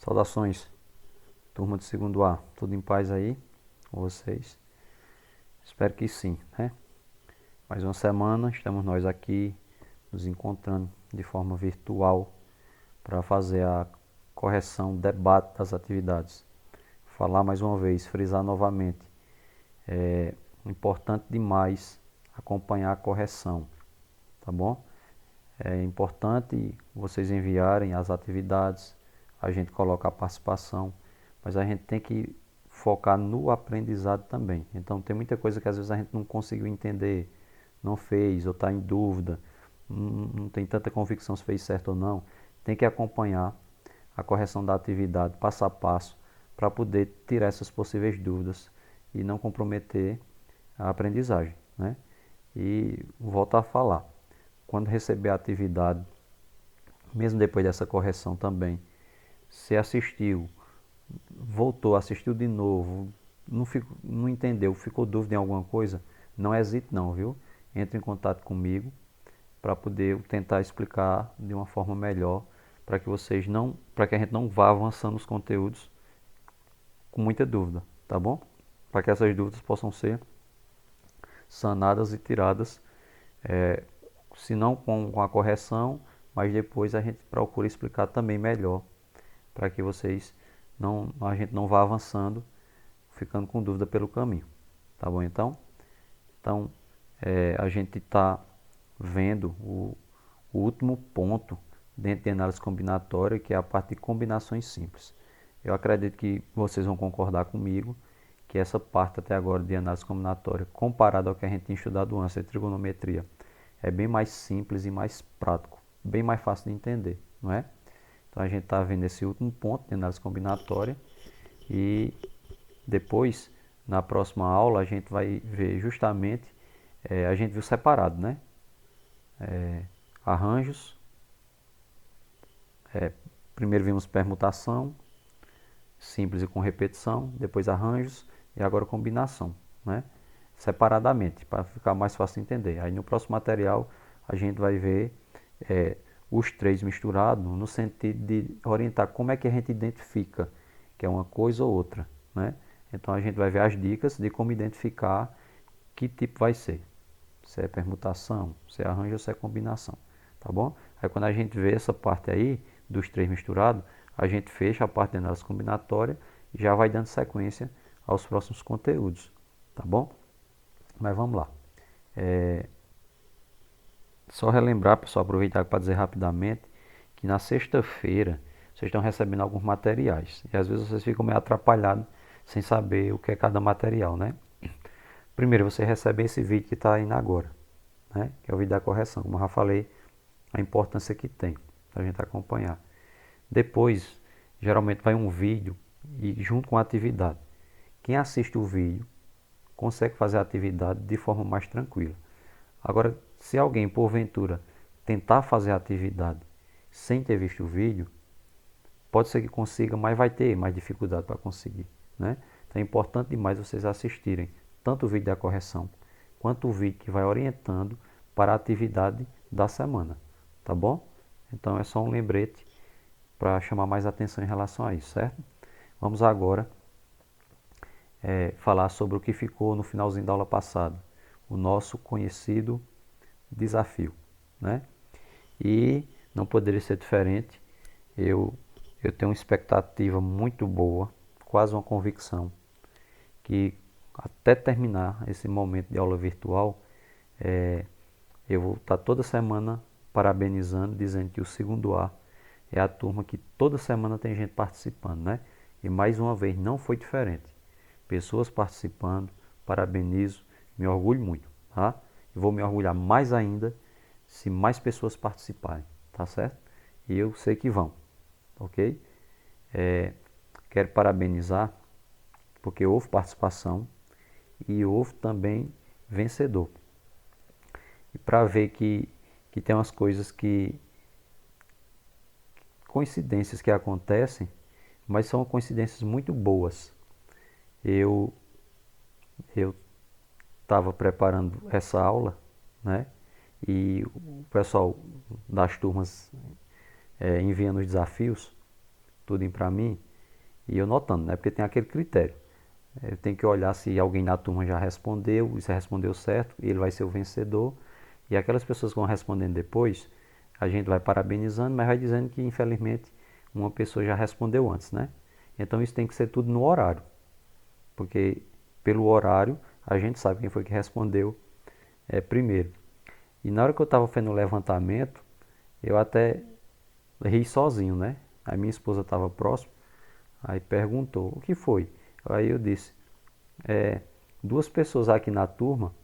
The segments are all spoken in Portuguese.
Saudações, turma de segundo A, tudo em paz aí com vocês? Espero que sim, né? Mais uma semana, estamos nós aqui nos encontrando de forma virtual para fazer a correção, debate das atividades. Falar mais uma vez, frisar novamente, é importante demais acompanhar a correção, tá bom? É importante vocês enviarem as atividades, a gente coloca a participação, mas a gente tem que focar no aprendizado também. Então tem muita coisa que às vezes a gente não conseguiu entender, não fez ou está em dúvida, não tem tanta convicção se fez certo ou não. Tem que acompanhar a correção da atividade passo a passo para poder tirar essas possíveis dúvidas e não comprometer a aprendizagem, né? E voltar a falar. Quando receber a atividade, mesmo depois dessa correção também, se assistiu, voltou, assistiu de novo, não entendeu, ficou dúvida em alguma coisa, não hesite não, viu? Entre em contato comigo para poder tentar explicar de uma forma melhor, para que para que a gente não vá avançando os conteúdos com muita dúvida, tá bom? Para que essas dúvidas possam ser sanadas e tiradas, se não com a correção, mas depois a gente procura explicar também melhor, para que a gente não vá avançando, ficando com dúvida pelo caminho, tá bom então a gente está vendo o último ponto dentro de análise combinatória, que é a parte de combinações simples. Eu acredito que vocês vão concordar comigo que essa parte até agora de análise combinatória, comparado ao que a gente tinha estudado antes de trigonometria, é bem mais simples e mais prático, bem mais fácil de entender, não é? Então a gente está vendo esse último ponto de análise combinatória e depois, na próxima aula, a gente vai ver justamente, a gente viu separado, né? Arranjos, primeiro vimos permutação, simples e com repetição, depois arranjos e agora combinação, né? Separadamente, para ficar mais fácil de entender. Aí no próximo material a gente vai ver os três misturados no sentido de orientar como é que a gente identifica que é uma coisa ou outra, né? Então a gente vai ver as dicas de como identificar que tipo vai ser. Se é permutação, se é arranjo ou se é combinação, tá bom? Aí quando a gente vê essa parte aí dos três misturados, a gente fecha a parte de análise combinatória e já vai dando sequência aos próximos conteúdos, tá bom? Mas vamos lá. Só relembrar, pessoal, aproveitar para dizer rapidamente que na sexta-feira vocês estão recebendo alguns materiais e às vezes vocês ficam meio atrapalhados sem saber o que é cada material, né? Primeiro, você recebe esse vídeo que está indo agora, né? Que é o vídeo da correção, como eu já falei, a importância que tem para a gente acompanhar. Depois, geralmente vai um vídeo e junto com a atividade. Quem assiste o vídeo consegue fazer a atividade de forma mais tranquila. Agora, se alguém, porventura, tentar fazer a atividade sem ter visto o vídeo, pode ser que consiga, mas vai ter mais dificuldade para conseguir, né? Então é importante demais vocês assistirem tanto o vídeo da correção, quanto o vídeo que vai orientando para a atividade da semana, tá bom? Então é só um lembrete para chamar mais atenção em relação a isso, certo? Vamos agora falar sobre o que ficou no finalzinho da aula passada, o nosso conhecido desafio, né? E não poderia ser diferente, eu tenho uma expectativa muito boa, quase uma convicção, que até terminar esse momento de aula virtual, eu vou estar toda semana parabenizando, dizendo que o segundo A é a turma que toda semana tem gente participando, né? E mais uma vez não foi diferente. Pessoas participando, parabenizo, me orgulho muito, tá? E vou me orgulhar mais ainda se mais pessoas participarem, tá certo? E eu sei que vão, ok? Quero parabenizar porque houve participação e houve também vencedor. E para ver que tem umas coisas coincidências que acontecem, mas são coincidências muito boas. Eu estava preparando essa aula, né? E o pessoal das turmas enviando os desafios, tudo para mim e eu notando, né? Porque tem aquele critério. Eu tenho que olhar se alguém na turma já respondeu, e se respondeu certo, ele vai ser o vencedor. E aquelas pessoas que vão respondendo depois, a gente vai parabenizando, mas vai dizendo que infelizmente uma pessoa já respondeu antes, né? Então isso tem que ser tudo no horário, porque pelo horário a gente sabe quem foi que respondeu primeiro. E na hora que eu estava fazendo o levantamento, eu até ri sozinho, né? A minha esposa estava próximo, aí perguntou, o que foi? Aí eu disse, duas pessoas aqui na turma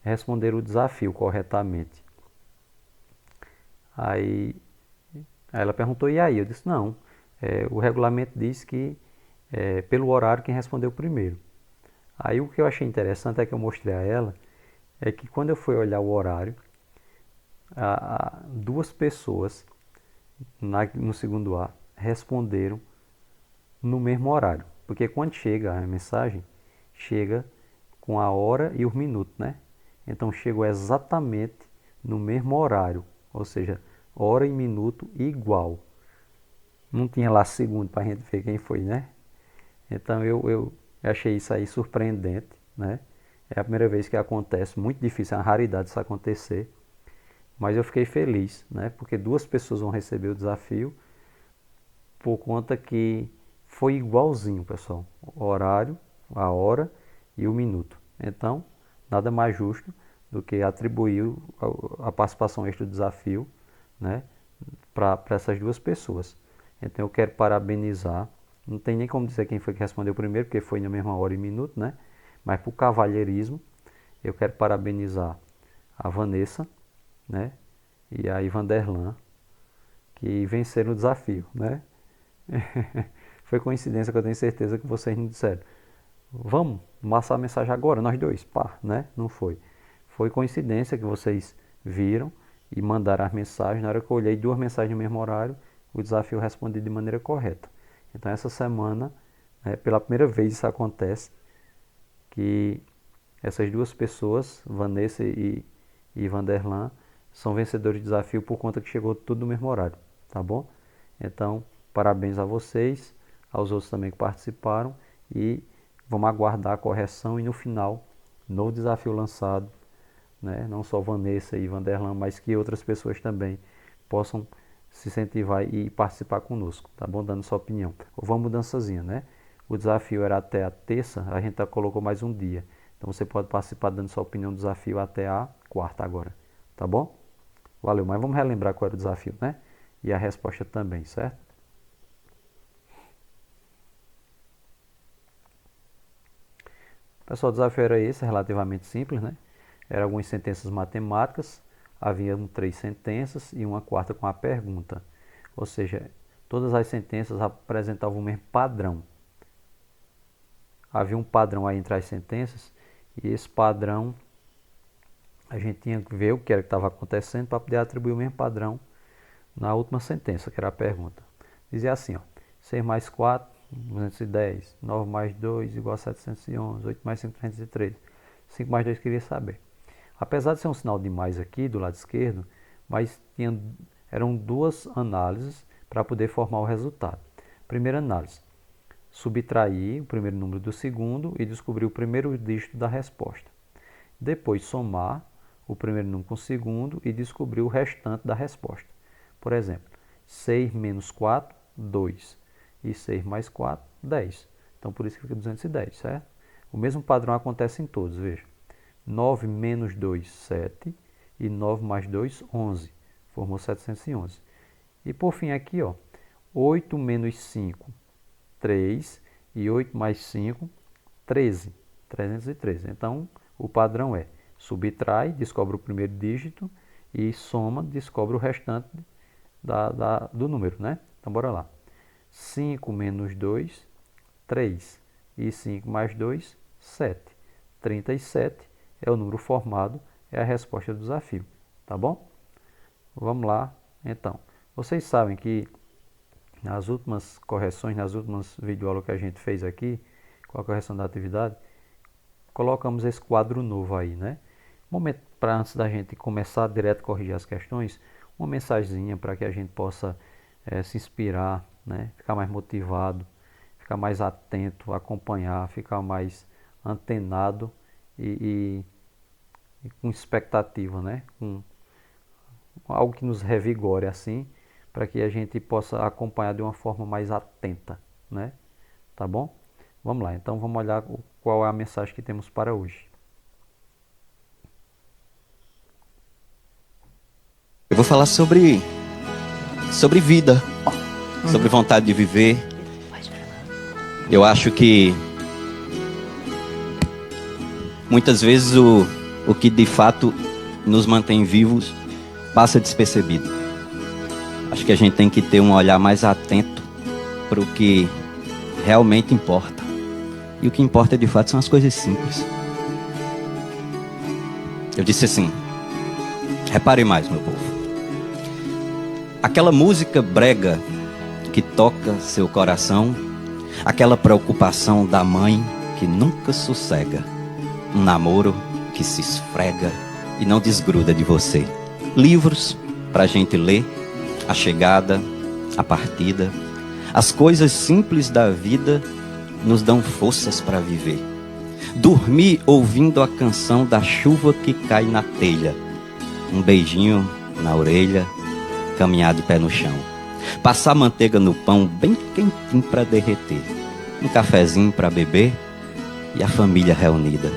responderam o desafio corretamente. Aí ela perguntou, e aí? Eu disse, não, o regulamento diz que pelo horário quem respondeu primeiro. Aí o que eu achei interessante é que eu mostrei a ela, é que quando eu fui olhar o horário, duas pessoas no segundo A responderam no mesmo horário. Porque quando chega a mensagem, chega com a hora e os minutos, né? Então chegou exatamente no mesmo horário, ou seja, hora e minuto igual. Não tinha lá segundo para a gente ver quem foi, né? Então eu achei isso aí surpreendente, né? É a primeira vez que acontece, muito difícil, é uma raridade isso acontecer. Mas eu fiquei feliz, né? Porque duas pessoas vão receber o desafio por conta que foi igualzinho, pessoal. O horário, a hora e o minuto. Então, nada mais justo do que atribuir a participação extra do desafio, né, para essas duas pessoas. Então, eu quero parabenizar. Não tem nem como dizer quem foi que respondeu primeiro, porque foi na mesma hora e minuto, né? Mas por cavalheirismo, eu quero parabenizar a Vanessa, né, e a Ivanderlan, que venceram o desafio, né? Foi coincidência que eu tenho certeza que vocês não disseram. Vamos passar a mensagem agora, nós dois, pá, né? Não foi. Foi coincidência que vocês viram e mandaram as mensagens. Na hora que eu olhei duas mensagens no mesmo horário, o desafio eu respondi de maneira correta. Então essa semana, pela primeira vez isso acontece, que essas duas pessoas, Vanessa e Vanderlan, são vencedores de desafio por conta que chegou tudo no mesmo horário, tá bom? Então, parabéns a vocês, aos outros também que participaram e vamos aguardar a correção e no final, novo desafio lançado, né? Não só Vanessa e Vanderlan, mas que outras pessoas também possam se incentivar e participar conosco, tá bom? Dando sua opinião. Houve uma mudançazinha, né? O desafio era até a terça, a gente colocou mais um dia. Então você pode participar dando sua opinião do desafio até a quarta agora, tá bom? Valeu, mas vamos relembrar qual era o desafio, né? E a resposta também, certo? Pessoal, o desafio era esse, relativamente simples, né? Eram algumas sentenças matemáticas, havia 3 sentenças e uma quarta com a pergunta. Ou seja, todas as sentenças apresentavam o mesmo padrão. Havia um padrão aí entre as sentenças e esse padrão a gente tinha que ver o que era que estava acontecendo para poder atribuir o mesmo padrão na última sentença, que era a pergunta. Dizia assim, ó, 6 mais 4, 210, 9 mais 2 igual a 711, 8 mais 5, 303. 5 mais 2 queria saber. Apesar de ser um sinal de mais aqui do lado esquerdo, mas eram duas análises para poder formar o resultado. Primeira análise, subtrair o primeiro número do segundo e descobrir o primeiro dígito da resposta. Depois somar o primeiro número com o segundo e descobrir o restante da resposta. Por exemplo, 6 menos 4, 2. E 6 mais 4, 10. Então, por isso que fica 210, certo? O mesmo padrão acontece em todos, veja. 9 menos 2, 7. E 9 mais 2, 11. Formou 711. E por fim aqui, ó, 8 menos 5, 3. E 8 mais 5, 13. 313. Então, o padrão é subtrai, descobre o primeiro dígito e soma, descobre o restante do número, né? Então, bora lá. 5 menos 2, 3. E 5 mais 2, 7. 37 é o número formado, é a resposta do desafio, tá bom? Vamos lá, então. Vocês sabem que nas últimas correções, nas últimas videoaulas que a gente fez aqui, com a correção da atividade, colocamos esse quadro novo aí, né? Momento para antes da gente começar direto a corrigir as questões, uma mensagenzinha para que a gente possa se inspirar né? Ficar mais motivado, ficar mais atento, acompanhar, ficar mais antenado e com expectativa, né? Com algo que nos revigore assim, para que a gente possa acompanhar de uma forma mais atenta, né? Tá bom? Vamos lá, então vamos olhar qual é a mensagem que temos para hoje. Eu vou falar sobre vida, sobre vontade de viver. Eu acho que muitas vezes o que de fato nos mantém vivos passa despercebido. Acho que a gente tem que ter um olhar mais atento para o que realmente importa. E o que importa de fato são as coisas simples. Eu disse assim: repare mais, meu povo. Aquela música brega que toca seu coração, aquela preocupação da mãe que nunca sossega, um namoro que se esfrega e não desgruda de você, livros pra gente ler, a chegada, a partida, as coisas simples da vida nos dão forças para viver. Dormir ouvindo a canção da chuva que cai na telha, um beijinho na orelha, caminhar de pé no chão, passar manteiga no pão bem quentinho para derreter, um cafezinho para beber e a família reunida.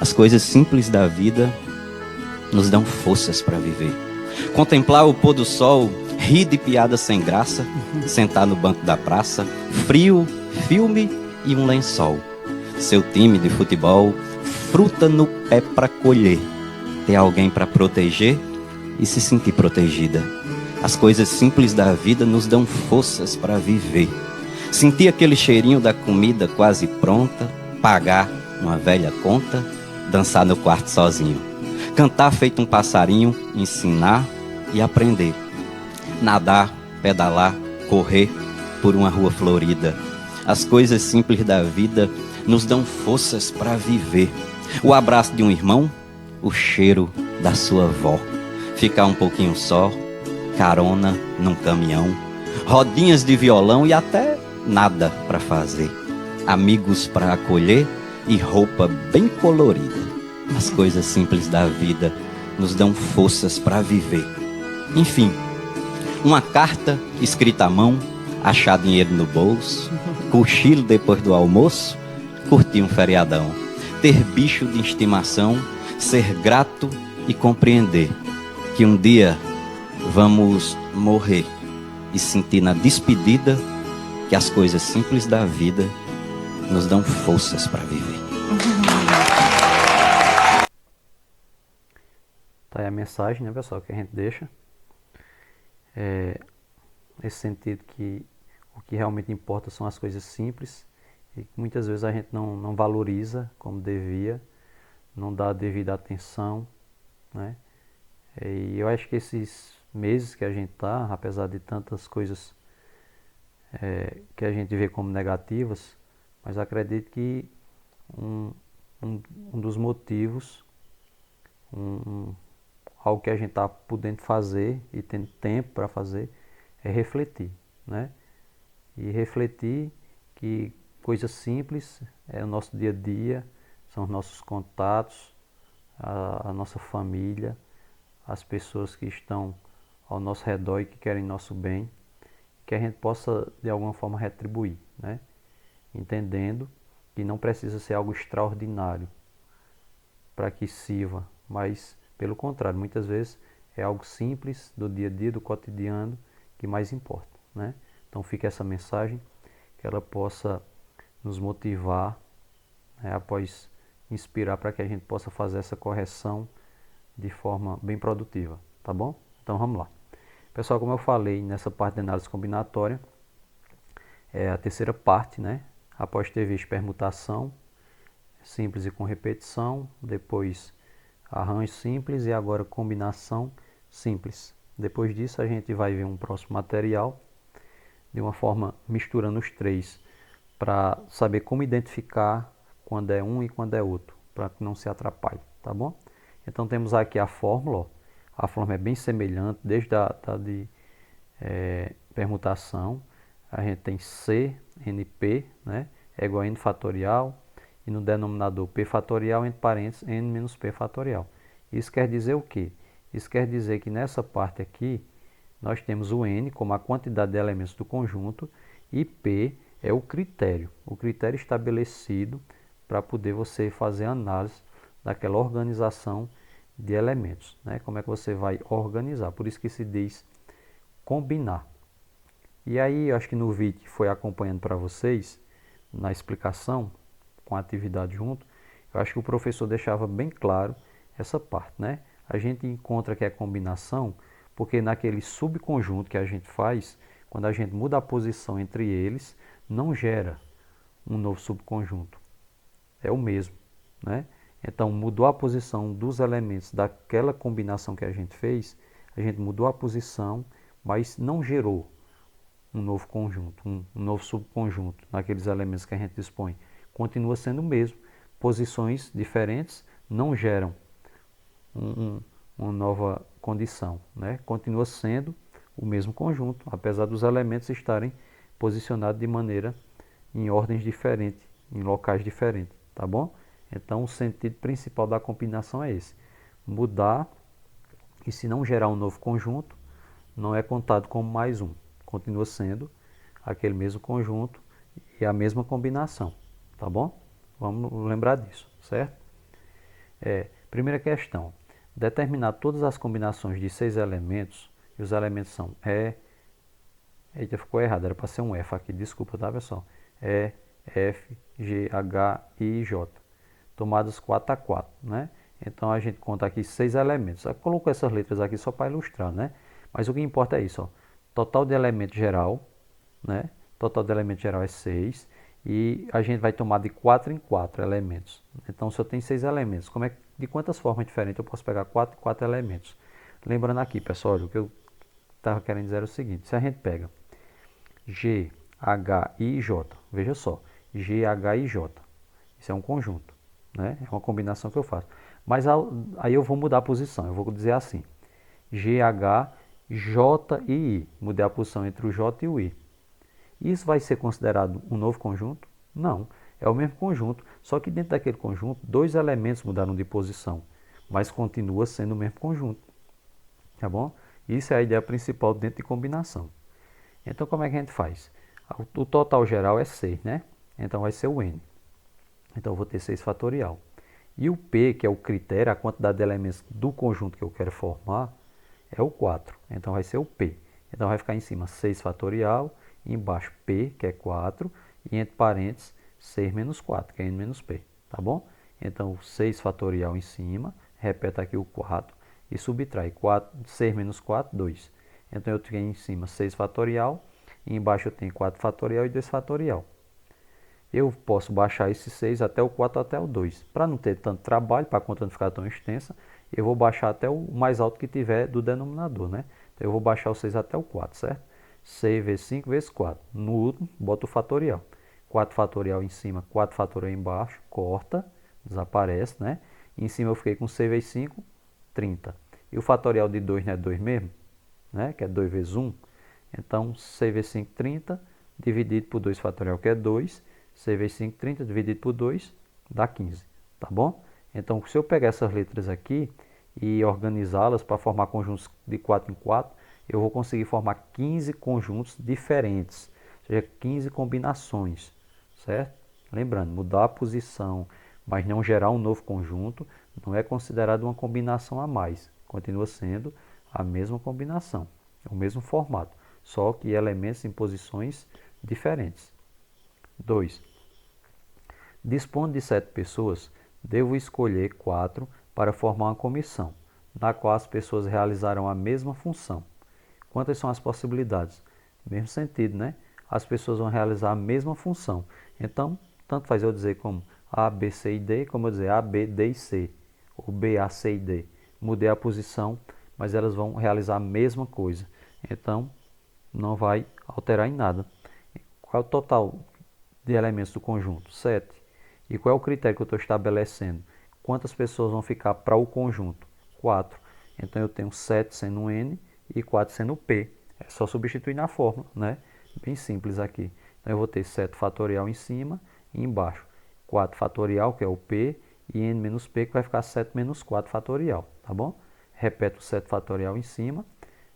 As coisas simples da vida nos dão forças para viver. Contemplar o pôr do sol, rir de piada sem graça, sentar no banco da praça, frio, filme e um lençol. Seu time de futebol, fruta no pé para colher, ter alguém para proteger e se sentir protegida. As coisas simples da vida nos dão forças para viver. Sentir aquele cheirinho da comida quase pronta, pagar uma velha conta, dançar no quarto sozinho, cantar feito um passarinho, ensinar e aprender, nadar, pedalar, correr por uma rua florida. As coisas simples da vida nos dão forças para viver. O abraço de um irmão, o cheiro da sua avó, ficar um pouquinho só, carona num caminhão, rodinhas de violão e até nada para fazer, amigos para acolher e roupa bem colorida. As coisas simples da vida nos dão forças para viver. Enfim, uma carta escrita à mão, achar dinheiro no bolso, cochilo depois do almoço, curtir um feriadão, ter bicho de estimação, ser grato e compreender que um dia vamos morrer e sentir na despedida que as coisas simples da vida nos dão forças para viver. Tá aí a mensagem, né, pessoal, que a gente deixa. Nesse sentido que o que realmente importa são as coisas simples e que muitas vezes a gente não valoriza como devia, não dá a devida atenção, né? E eu acho que esses meses que a gente tá, apesar de tantas coisas que a gente vê como negativas, mas acredito que um dos motivos, algo que a gente está podendo fazer e tendo tempo para fazer, é refletir, né? E refletir que coisas simples é o nosso dia a dia, são os nossos contatos, a nossa família, as pessoas que estão ao nosso redor e que querem nosso bem, que a gente possa de alguma forma retribuir, né? Entendendo que não precisa ser algo extraordinário para que sirva, mas pelo contrário, muitas vezes é algo simples do dia a dia, do cotidiano, que mais importa, né? Então fica essa mensagem, que ela possa nos motivar, né, após inspirar para que a gente possa fazer essa correção de forma bem produtiva, tá bom? Então vamos lá. Pessoal, como eu falei nessa parte de análise combinatória, é a terceira parte, né? Após ter visto permutação simples e com repetição, depois arranjo simples e agora combinação simples. Depois disso a gente vai ver um próximo material, de uma forma misturando os três, para saber como identificar quando é um e quando é outro, para que não se atrapalhe, tá bom? Então temos aqui a fórmula, ó. A fórmula é bem semelhante, desde a de permutação, a gente tem C, NP, né? É igual a N fatorial. E no denominador P fatorial, entre parênteses, N menos P fatorial. Isso quer dizer o quê? Isso quer dizer que nessa parte aqui, nós temos o N como a quantidade de elementos do conjunto e P é o critério estabelecido para poder você fazer a análise daquela organização de elementos, né? Como é que você vai organizar? Por isso que se diz combinar. E aí, eu acho que no vídeo que foi acompanhando para vocês, na explicação, com a atividade junto, eu acho que o professor deixava bem claro essa parte, né? A gente encontra que é combinação, porque naquele subconjunto que a gente faz, quando a gente muda a posição entre eles, não gera um novo subconjunto. É o mesmo, né? Então, mudou a posição dos elementos daquela combinação que a gente fez, a gente mudou a posição, mas não gerou um novo conjunto, um novo subconjunto naqueles elementos que a gente dispõe. Continua sendo o mesmo. Posições diferentes não geram uma nova condição, né? Continua sendo o mesmo conjunto, apesar dos elementos estarem posicionados de maneira em ordens diferentes, em locais diferentes, tá bom? Então, o sentido principal da combinação é esse: mudar, e se não gerar um novo conjunto, não é contado como mais um. Continua sendo aquele mesmo conjunto e a mesma combinação, tá bom? Vamos lembrar disso, certo? Primeira questão: determinar todas as combinações de 6 elementos, e os elementos são eita, ficou errado, era para ser um F aqui, desculpa, tá pessoal? E, F, G, H, I e J, tomadas 4 a 4, né? Então a gente conta aqui 6 elementos. Eu coloco essas letras aqui só para ilustrar, né? Mas o que importa é isso, ó. Total de elemento geral, né? Total de elemento geral é 6 e a gente vai tomar de 4 em 4 elementos. Então, se eu tenho 6 elementos, de quantas formas diferentes eu posso pegar 4 em 4 elementos? Lembrando aqui, pessoal, o que eu estava querendo dizer é o seguinte: se a gente pega G, H, I e J, veja só, G, H, I e J, isso é um conjunto, né? É uma combinação que eu faço. Mas aí eu vou mudar a posição, eu vou dizer assim: G, H, J e I. Mudei a posição entre o J e o I. Isso vai ser considerado um novo conjunto? Não. É o mesmo conjunto, só que dentro daquele conjunto, 2 elementos mudaram de posição, mas continua sendo o mesmo conjunto. Tá bom? Isso é a ideia principal dentro de combinação. Então, como é que a gente faz? O total geral é 6, né? Então, vai ser o N. Então, eu vou ter 6 fatorial. E o P, que é o critério, a quantidade de elementos do conjunto que eu quero formar, é o 4. Então, vai ser o P. Então, vai ficar em cima 6 fatorial, embaixo P, que é 4, e entre parênteses 6 menos 4, que é N menos P. Tá bom? Então, 6 fatorial em cima, repete aqui o 4 e subtrai 6 menos 4, 2. Então, eu tenho em cima 6 fatorial, e embaixo eu tenho 4 fatorial e 2 fatorial. Eu posso baixar esse 6 até o 4 até o 2. Para não ter tanto trabalho, para a conta não ficar tão extensa, eu vou baixar até o mais alto que tiver do denominador, né? Então, eu vou baixar o 6 até o 4, certo? 6 vezes 5 vezes 4. No último, boto o fatorial. 4 fatorial em cima, 4 fatorial embaixo, corta, desaparece, né? E em cima eu fiquei com 6 vezes 5, 30. E o fatorial de 2 não é 2 mesmo, né? Que é 2 vezes 1. Então, 6 vezes 5, 30, dividido por 2 fatorial, que é 2. 6 vezes 5, 30, dividido por 2, dá 15, tá bom? Então, se eu pegar essas letras aqui e organizá-las para formar conjuntos de 4 em 4, eu vou conseguir formar 15 conjuntos diferentes, ou seja, 15 combinações, certo? Lembrando, mudar a posição, mas não gerar um novo conjunto, não é considerado uma combinação a mais, continua sendo a mesma combinação, o mesmo formato, só que elementos em posições diferentes. 2. Dispondo de 7 pessoas, devo escolher 4 para formar uma comissão, na qual as pessoas realizarão a mesma função. Quantas são as possibilidades? Mesmo sentido, né? As pessoas vão realizar a mesma função. Então, tanto faz eu dizer como A, B, C e D, como eu dizer A, B, D e C, ou B, A, C e D. Mudei a posição, mas elas vão realizar a mesma coisa. Então, não vai alterar em nada. Qual é o total de elementos do conjunto? 7. E qual é o critério que eu estou estabelecendo? Quantas pessoas vão ficar para o conjunto? 4. Então eu tenho 7 sendo N e 4 sendo P. É só substituir na fórmula, né? Bem simples aqui. Então eu vou ter 7 fatorial em cima e embaixo 4 fatorial, que é o P, e n menos P, que vai ficar 7 menos 4 fatorial, tá bom? Repete o 7 fatorial em cima,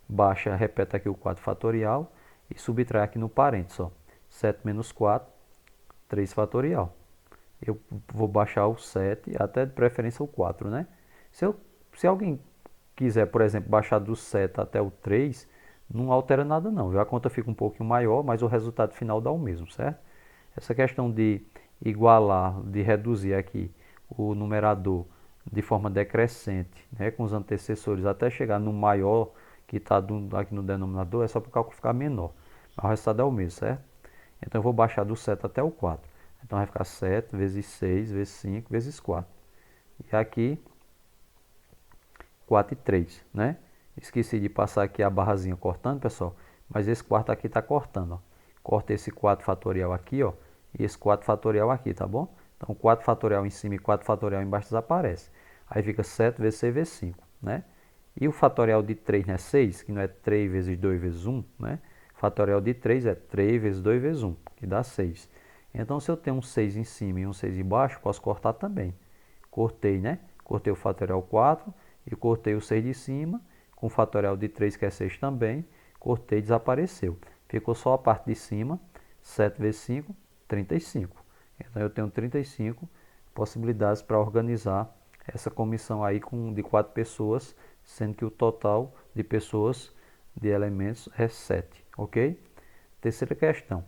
baixa, repete aqui o 4 fatorial e subtrai aqui no parênteses, ó. 7 menos 4, 3 fatorial. Eu vou baixar o 7, até de preferência o 4, né? Se alguém quiser, por exemplo, baixar do 7 até o 3, não altera nada não. A conta fica um pouquinho maior, mas o resultado final dá o mesmo, certo? Essa questão de igualar, de reduzir aqui o numerador de forma decrescente, né, com os antecessores, até chegar no maior que está aqui no denominador, é só para o cálculo ficar menor. Mas o resultado é o mesmo, certo? Então eu vou baixar do 7 até o 4. Então vai ficar 7 vezes 6 vezes 5 vezes 4. E aqui 4 e 3, né? Esqueci de passar aqui a barrazinha cortando, pessoal, mas esse quarto aqui está cortando, ó. Corta esse 4 fatorial aqui, ó, e esse 4 fatorial aqui, tá bom? Então 4 fatorial em cima e 4 fatorial embaixo desaparece. Aí fica 7 vezes 6 vezes 5, né? E o fatorial de 3 não é 6, que não é 3 vezes 2 vezes 1, né? O fatorial de 3 é 3 vezes 2 vezes 1, que dá 6. Então se eu tenho um 6 em cima e um 6 embaixo, posso cortar também. Cortei, né? Cortei o fatorial 4 e cortei o 6 de cima, com o fatorial de 3, que é 6 também, cortei e desapareceu. Ficou só a parte de cima, 7 vezes 5, 35. Então eu tenho 35 possibilidades para organizar essa comissão aí de 4 pessoas, sendo que o total de pessoas, de elementos, é 7, ok? Terceira questão,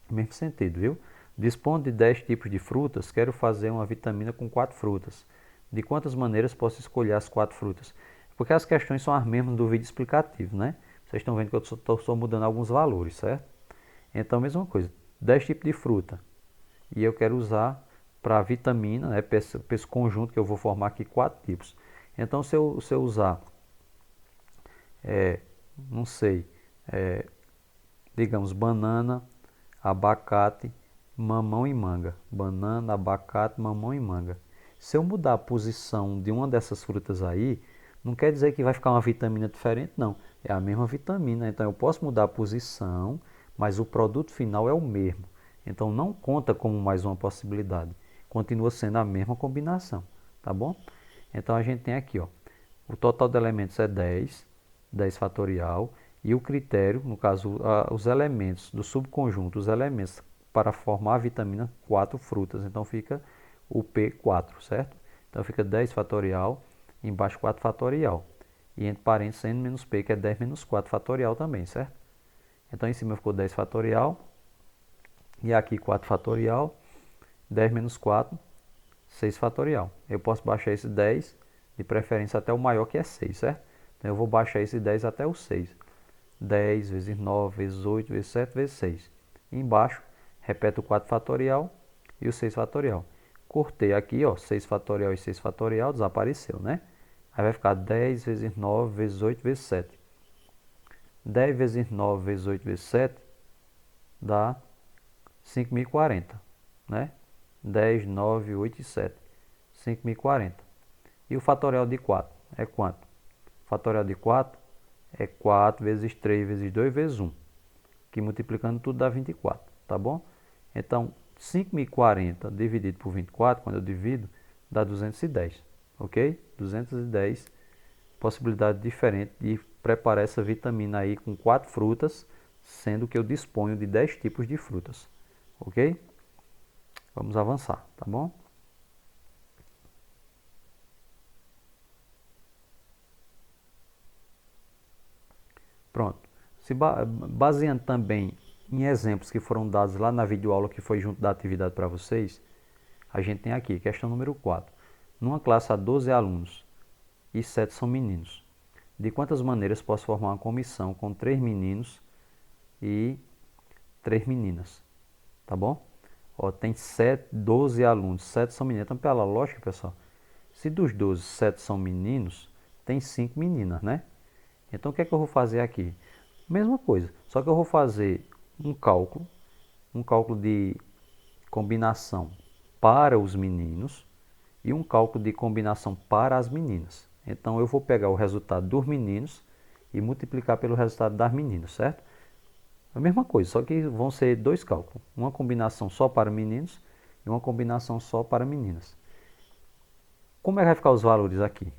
mesmo sentido, viu? Dispondo de 10 tipos de frutas, quero fazer uma vitamina com 4 frutas. De quantas maneiras posso escolher as 4 frutas? Porque as questões são as mesmas do vídeo explicativo, né? Vocês estão vendo que eu estou só mudando alguns valores, certo? Então, mesma coisa, 10 tipos de fruta. E eu quero usar para vitamina, né, para esse conjunto que eu vou formar aqui 4 tipos. Então, se eu usar, não sei, digamos, banana, abacate, mamão e manga. Banana, abacate, mamão e manga. Se eu mudar a posição de uma dessas frutas aí, não quer dizer que vai ficar uma vitamina diferente, não. É a mesma vitamina. Então eu posso mudar a posição, mas o produto final é o mesmo. Então não conta como mais uma possibilidade. Continua sendo a mesma combinação, tá bom? Então a gente tem aqui, ó, o total de elementos é 10, 10 fatorial, e o critério, no caso, os elementos do subconjunto, os elementos para formar a vitamina, 4 frutas. Então fica o P4, certo? Então fica 10 fatorial, embaixo 4 fatorial. E entre parênteses n menos P, que é 10 menos 4 fatorial também, certo? Então em cima ficou 10 fatorial, e aqui 4 fatorial, 10 menos 4, 6 fatorial. Eu posso baixar esse 10, de preferência até o maior, que é 6, certo? Então eu vou baixar esse 10 até o 6. 10 vezes 9 vezes 8 vezes 7 vezes 6. E embaixo, repete o 4 fatorial e o 6 fatorial. Cortei aqui, ó, 6 fatorial e 6 fatorial, desapareceu, né? Aí vai ficar 10 vezes 9 vezes 8 vezes 7. 10 vezes 9 vezes 8 vezes 7 dá 5.040, né? 10, 9, 8 e 7. 5.040. E o fatorial de 4 é quanto? O fatorial de 4 é 4 vezes 3 vezes 2 vezes 1, que multiplicando tudo dá 24, tá bom? Então, 5.040 dividido por 24, quando eu divido, dá 210, ok? 210 possibilidades diferentes de preparar essa vitamina aí com 4 frutas, sendo que eu disponho de 10 tipos de frutas, ok? Vamos avançar, tá bom? Pronto. Baseando também em exemplos que foram dados lá na videoaula que foi junto da atividade para vocês, a gente tem aqui, questão número 4. Numa classe há 12 alunos e 7 são meninos. De quantas maneiras posso formar uma comissão com 3 meninos e 3 meninas? Tá bom? Ó, tem 12 alunos, 7 são meninas. Então, pela lógica, pessoal, se dos 12, 7 são meninos, tem 5 meninas, né? Então, o que é que eu vou fazer aqui? Mesma coisa, só que eu vou fazer um cálculo de combinação para os meninos e um cálculo de combinação para as meninas. Então, eu vou pegar o resultado dos meninos e multiplicar pelo resultado das meninas, certo? A mesma coisa, só que vão ser dois cálculos. Uma combinação só para meninos e uma combinação só para meninas. Como é que vai ficar os valores aqui?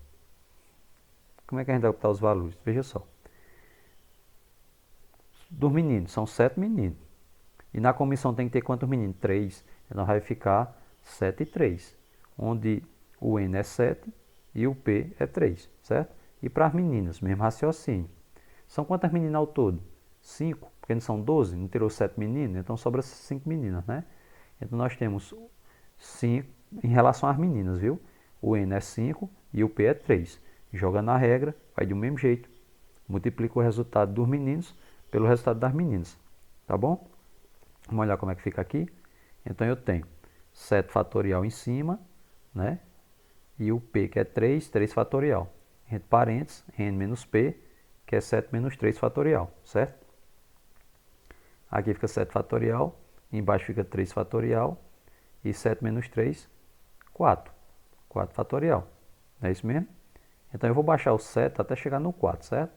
Como é que a gente vai botar os valores? Veja só. Dos meninos, são 7 meninos. E na comissão tem que ter quantos meninos? 3. Então vai ficar 7 e 3. Onde o N é 7 e o P é 3, certo? E para as meninas, mesmo raciocínio. São quantas meninas ao todo? 5, porque não são 12, não tirou 7 meninos, então sobra 5 meninas, né? Então nós temos 5 em relação às meninas, viu? O N é 5 e o P é 3. Joga na regra, vai do mesmo jeito. Multiplica o resultado dos meninos pelo resultado das meninas, tá bom? Vamos olhar como é que fica aqui. Então eu tenho 7 fatorial em cima, né? E o P, que é 3, 3 fatorial. Entre parênteses, N menos P, que é 7 menos 3 fatorial, certo? Aqui fica 7 fatorial, embaixo fica 3 fatorial, e 7 menos 3, 4. 4 fatorial, não é isso mesmo? Então eu vou baixar o 7 até chegar no 4, certo?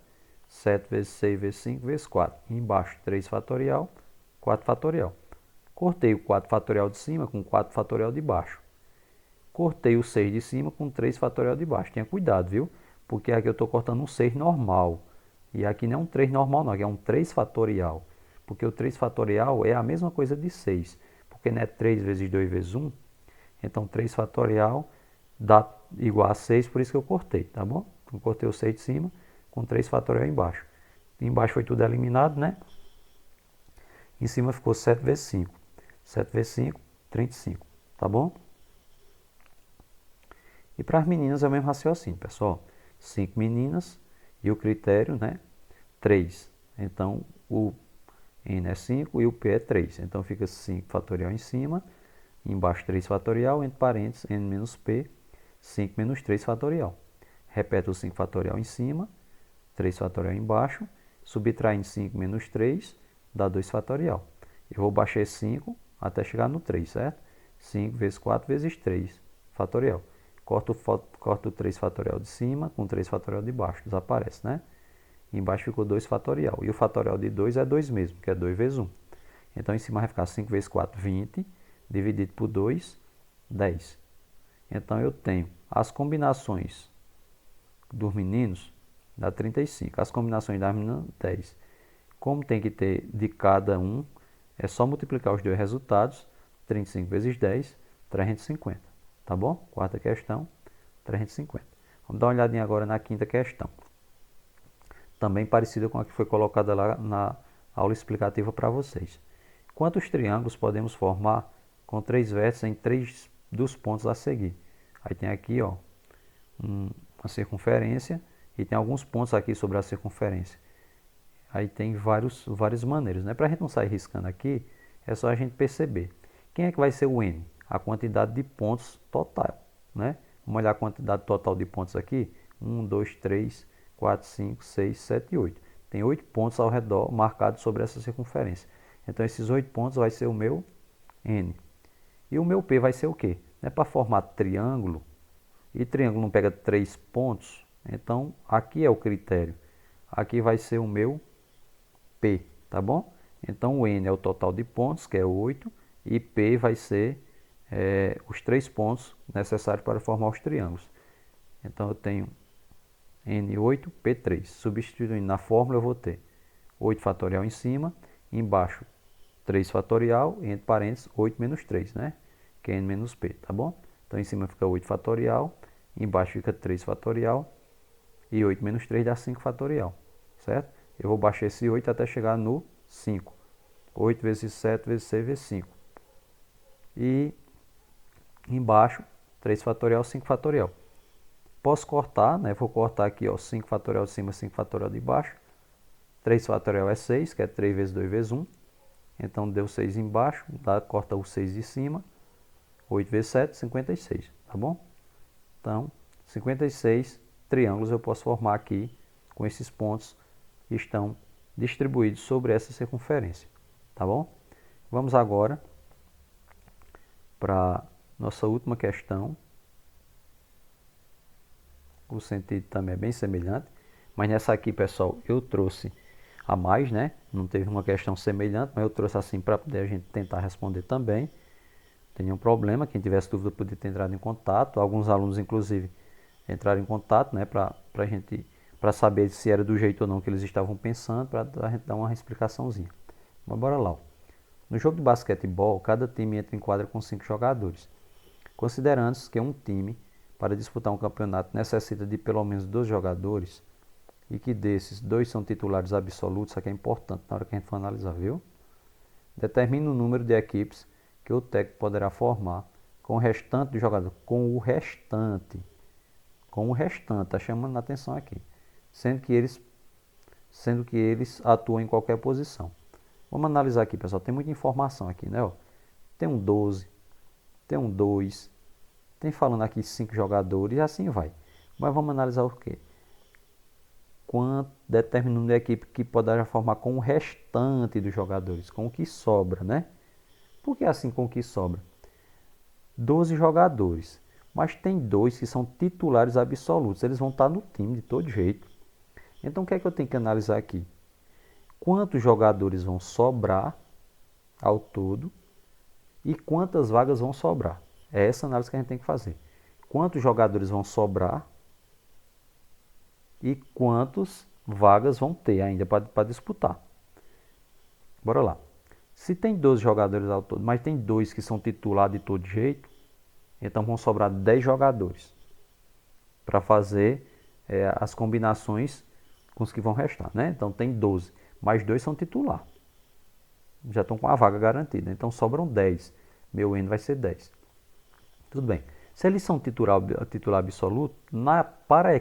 7 vezes 6 vezes 5 vezes 4. E embaixo 3 fatorial, 4 fatorial. Cortei o 4 fatorial de cima com 4 fatorial de baixo. Cortei o 6 de cima com 3 fatorial de baixo. Tenha cuidado, viu? Porque aqui eu estou cortando um 6 normal. E aqui não é um 3 normal, não. Aqui é um 3 fatorial. Porque o 3 fatorial é a mesma coisa de 6. Porque não é 3 vezes 2 vezes 1. Então 3 fatorial dá igual a 6, por isso que eu cortei, tá bom? Eu cortei o 6 de cima com 3 fatorial embaixo. Embaixo foi tudo eliminado, né? Em cima ficou 7 vezes 5. 7 vezes 5, 35, tá bom? E para as meninas é o mesmo raciocínio, pessoal. 5 meninas e o critério, né? 3. Então, o N é 5 e o P é 3. Então, fica 5 fatorial em cima, embaixo 3 fatorial, entre parênteses, N menos P, 5 menos 3 fatorial. Repete o 5 fatorial em cima, 3 fatorial embaixo, subtraindo 5 menos 3, dá 2 fatorial. Eu vou baixar esse 5 até chegar no 3, certo? 5 vezes 4 vezes 3 fatorial. Corto o 3 fatorial de cima com 3 fatorial de baixo, desaparece, né? Embaixo ficou 2 fatorial. E o fatorial de 2 é 2 mesmo, que é 2 vezes 1. Então, em cima vai ficar 5 vezes 4, 20, dividido por 2, 10. Então, eu tenho as combinações dos meninos, dá 35. As combinações das meninas, 10. Como tem que ter de cada um, é só multiplicar os dois resultados. 35 vezes 10, 350. Tá bom? Quarta questão, 350. Vamos dar uma olhadinha agora na quinta questão. Também parecida com a que foi colocada lá na aula explicativa para vocês. Quantos triângulos podemos formar com 3 vértices em 3 dos pontos a seguir? Aí tem aqui, ó, uma circunferência e tem alguns pontos aqui sobre a circunferência. Aí tem várias maneiras, né? Para a gente não sair riscando aqui, é só a gente perceber. Quem é que vai ser o N? A quantidade de pontos total, né? Vamos olhar a quantidade total de pontos aqui. 1, 2, 3, 4, 5, 6, 7 e 8. Tem 8 pontos ao redor marcados sobre essa circunferência. Então, esses 8 pontos vai ser o meu N. E o meu P vai ser o quê? É para formar triângulo. E triângulo não pega 3 pontos. Então, aqui é o critério. Aqui vai ser o meu P, tá bom? Então, o N é o total de pontos, que é 8, e P vai ser os 3 pontos necessários para formar os triângulos. Então, eu tenho N8, P3. Substituindo na fórmula, eu vou ter 8 fatorial em cima, embaixo 3 fatorial, entre parênteses, 8 menos 3, né? Que é N menos P, tá bom? Então, em cima fica 8 fatorial, embaixo fica 3 fatorial, e 8 menos 3 dá 5 fatorial, certo? Eu vou baixar esse 8 até chegar no 5. 8 vezes 7 vezes 6 vezes 5. E embaixo, 3 fatorial, 5 fatorial. Posso cortar, né? Vou cortar aqui, ó, 5 fatorial de cima, 5 fatorial de baixo. 3 fatorial é 6, que é 3 vezes 2 vezes 1. Então, deu 6 embaixo, corta o 6 de cima. 8 vezes 7, 56, tá bom? Então, 56 triângulos eu posso formar aqui com esses pontos que estão distribuídos sobre essa circunferência, tá bom? Vamos agora para nossa última questão. O sentido também é bem semelhante, mas nessa aqui, pessoal, eu trouxe a mais, né? Não teve uma questão semelhante, mas eu trouxe assim para poder a gente tentar responder também. Não tem nenhum problema, quem tivesse dúvida podia ter entrado em contato. Alguns alunos, inclusive, entraram em contato, né? Para saber se era do jeito ou não que eles estavam pensando, para a gente dar uma explicaçãozinha. Mas bora lá. Ó. No jogo de basquetebol, cada time entra em quadra com 5 jogadores. Considerando-se que um time, para disputar um campeonato, necessita de pelo menos 2 jogadores, e que desses, 2 são titulares absolutos, isso aqui é importante na hora que a gente for analisar, viu? Determina o número de equipes que o técnico poderá formar com o restante do jogador. Com o restante, está chamando a atenção aqui. Sendo que eles atuam em qualquer posição. Vamos analisar aqui, pessoal. Tem muita informação aqui, né? Ó, tem um 12, tem um 2, tem falando aqui 5 jogadores e assim vai. Mas vamos analisar o quê? Determinando a equipe que poderá formar com o restante dos jogadores, com o que sobra, né? Por que assim com o que sobra? 12 jogadores, mas tem 2 que são titulares absolutos, eles vão estar no time de todo jeito. Então o que é que eu tenho que analisar aqui? Quantos jogadores vão sobrar ao todo e quantas vagas vão sobrar? É essa análise que a gente tem que fazer. Quantos jogadores vão sobrar e quantas vagas vão ter ainda para disputar. Bora lá. Se tem 12 jogadores ao todo, mas tem 2 que são titulares de todo jeito, então vão sobrar 10 jogadores para fazer as combinações com os que vão restar, né? Então tem 12, mais 2 são titular. Já estão com a vaga garantida, então sobram 10. Meu N vai ser 10. Tudo bem. Se eles são titular absoluto, para a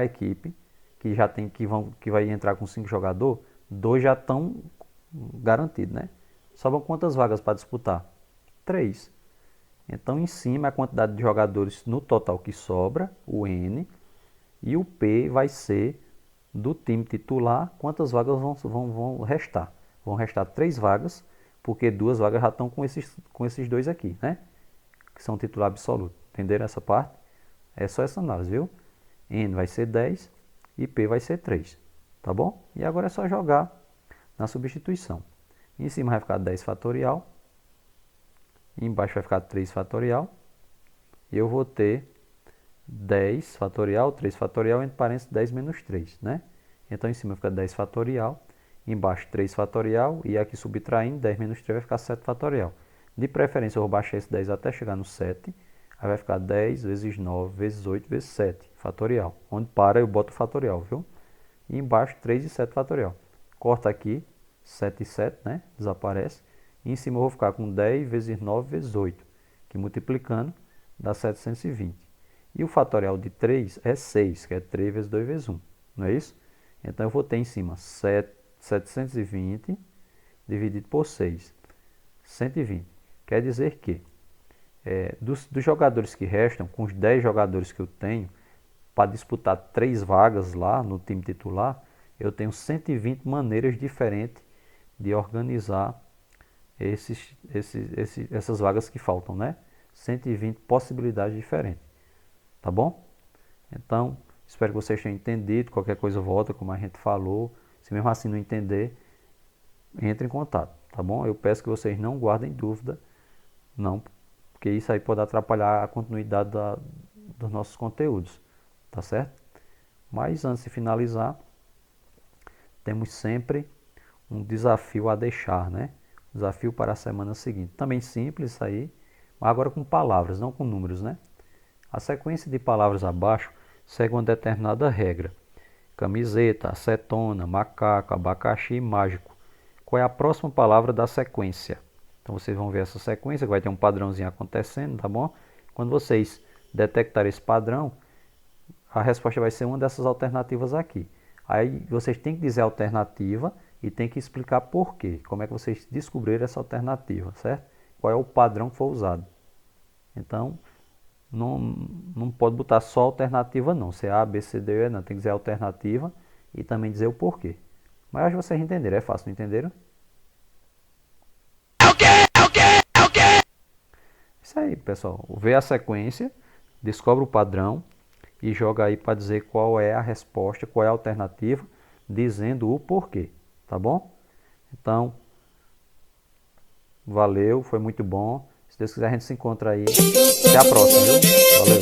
equipe que já tem que vai entrar com 5 jogadores, 2 já estão garantidos, né? Sobram quantas vagas para disputar? 3. Então, em cima, a quantidade de jogadores no total que sobra, o N, e o P vai ser do time titular, quantas vagas vão restar? Vão restar 3 vagas, porque 2 vagas já estão com esses 2 aqui, né? Que são titular absoluto. Entenderam essa parte? É só essa análise, viu? N vai ser 10 e P vai ser 3. Tá bom? E agora é só jogar na substituição. Em cima vai ficar 10 fatorial. Embaixo vai ficar 3 fatorial. E eu vou ter 10 fatorial, 3 fatorial, entre parênteses 10 menos 3, né? Então em cima fica 10 fatorial. Embaixo 3 fatorial. E aqui subtraindo 10 menos 3 vai ficar 7 fatorial. De preferência eu vou baixar esse 10 até chegar no 7. Aí vai ficar 10 vezes 9 vezes 8 vezes 7 fatorial. Onde para eu boto o fatorial, viu? E embaixo 3 e 7 fatorial. Corta aqui, 7 e 7, né? Desaparece. E em cima eu vou ficar com 10 vezes 9 vezes 8, que multiplicando dá 720. E o fatorial de 3 é 6, que é 3 vezes 2 vezes 1. Não é isso? Então eu vou ter em cima 720 dividido por 6. 120. Quer dizer que dos jogadores que restam, com os 10 jogadores que eu tenho, para disputar 3 vagas lá no time titular, eu tenho 120 maneiras diferentes de organizar essas vagas que faltam, né? 120 possibilidades diferentes. Tá bom? Então, espero que vocês tenham entendido. Qualquer coisa volta, como a gente falou. Se mesmo assim não entender, entre em contato, tá bom? Eu peço que vocês não guardem dúvida, não, porque isso aí pode atrapalhar a continuidade dos nossos conteúdos, tá certo? Mas antes de finalizar, temos sempre um desafio a deixar, né? Desafio para a semana seguinte. Também simples isso aí, mas agora com palavras, não com números, né? A sequência de palavras abaixo segue uma determinada regra. Camiseta, acetona, macaco, abacaxi e mágico. Qual é a próxima palavra da sequência? Então vocês vão ver essa sequência, que vai ter um padrãozinho acontecendo, tá bom? Quando vocês detectarem esse padrão, a resposta vai ser uma dessas alternativas aqui. Aí vocês têm que dizer a alternativa e tem que explicar por quê. Como é que vocês descobriram essa alternativa, certo? Qual é o padrão que foi usado. Então, não pode botar só alternativa não. Se é A, B, C, D, E, não. Tem que dizer a alternativa e também dizer o porquê. Mas acho que vocês entenderam. É fácil, não entenderam? Isso aí, pessoal. Vê a sequência, descobre o padrão e joga aí para dizer qual é a resposta, qual é a alternativa, dizendo o porquê, tá bom? Então, valeu, foi muito bom. Se Deus quiser, a gente se encontra aí. Até a próxima, viu? Valeu.